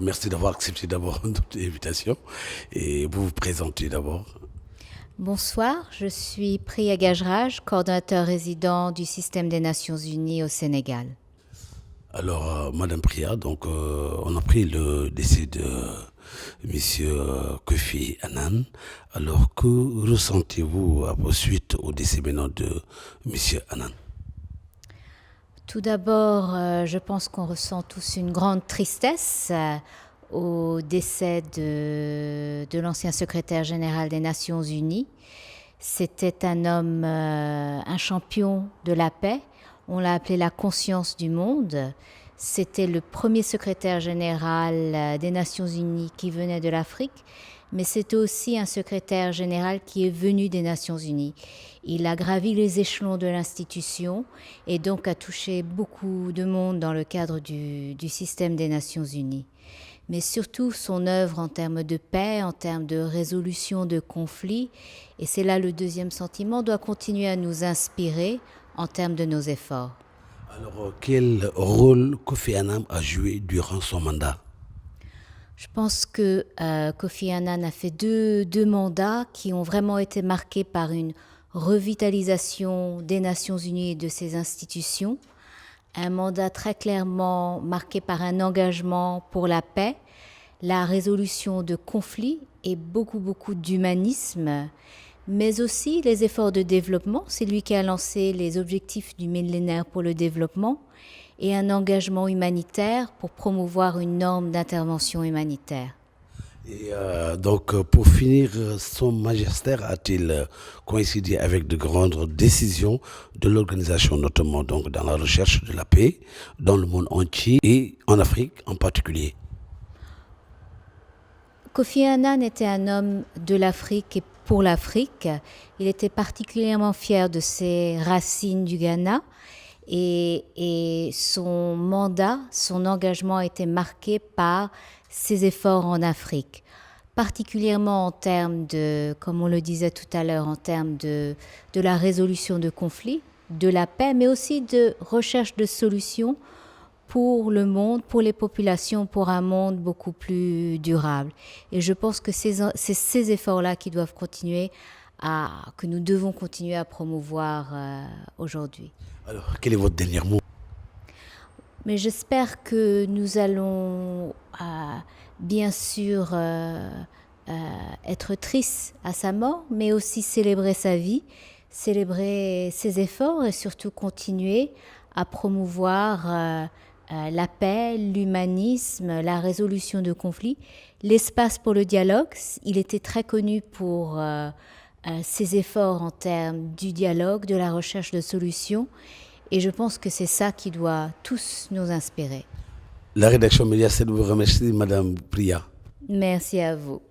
merci d'avoir accepté d'abord notre invitation et vous vous présentez d'abord. Bonsoir, je suis Priya Gajraj, coordonnateur résident du système des Nations Unies au Sénégal. Alors, Madame Priya, donc on a pris le décès de Monsieur Kofi Annan. Alors, que ressentez-vous suite au décès maintenant de Monsieur Annan? Tout d'abord, je pense qu'on ressent tous une grande tristesse au décès de l'ancien secrétaire général des Nations Unies. C'était un homme, un champion de la paix. On l'a appelé la conscience du monde. C'était le premier secrétaire général des Nations Unies qui venait de l'Afrique, mais c'était aussi un secrétaire général qui est venu des Nations Unies. Il a gravi les échelons de l'institution et donc a touché beaucoup de monde dans le cadre du système des Nations Unies. Mais surtout son œuvre en termes de paix, en termes de résolution de conflits, et c'est là le deuxième sentiment, doit continuer à nous inspirer en termes de nos efforts. Alors, quel rôle Kofi Annan a joué durant son mandat? Je pense que Kofi Annan a fait deux mandats qui ont vraiment été marqués par une revitalisation des Nations Unies et de ses institutions. Un mandat très clairement marqué par un engagement pour la paix, la résolution de conflits et beaucoup d'humanisme, mais aussi les efforts de développement. C'est lui qui a lancé les objectifs du millénaire pour le développement et un engagement humanitaire pour promouvoir une norme d'intervention humanitaire. Et donc, pour finir, son magistère a-t-il coïncidé avec de grandes décisions de l'organisation, notamment donc dans la recherche de la paix dans le monde entier et en Afrique en particulier? Kofi Annan était un homme de l'Afrique et pour l'Afrique. Il était particulièrement fier de ses racines du Ghana et son mandat, son engagement a été marqué par ses efforts en Afrique, particulièrement en termes de, comme on le disait tout à l'heure, en termes de la résolution de conflits, de la paix, mais aussi de recherche de solutions pour le monde, pour les populations, pour un monde beaucoup plus durable. Et je pense que c'est ces efforts-là qui doivent continuer que nous devons continuer à promouvoir aujourd'hui. Alors, quel est votre dernier mot? Mais j'espère que nous allons bien sûr être tristes à sa mort, mais aussi célébrer sa vie, célébrer ses efforts et surtout continuer à promouvoir la paix, l'humanisme, la résolution de conflits, l'espace pour le dialogue. Il était très connu pour ses efforts en termes du dialogue, de la recherche de solutions. Et je pense que c'est ça qui doit tous nous inspirer. La rédaction Média 7 vous remercie, Madame Priya. Merci à vous.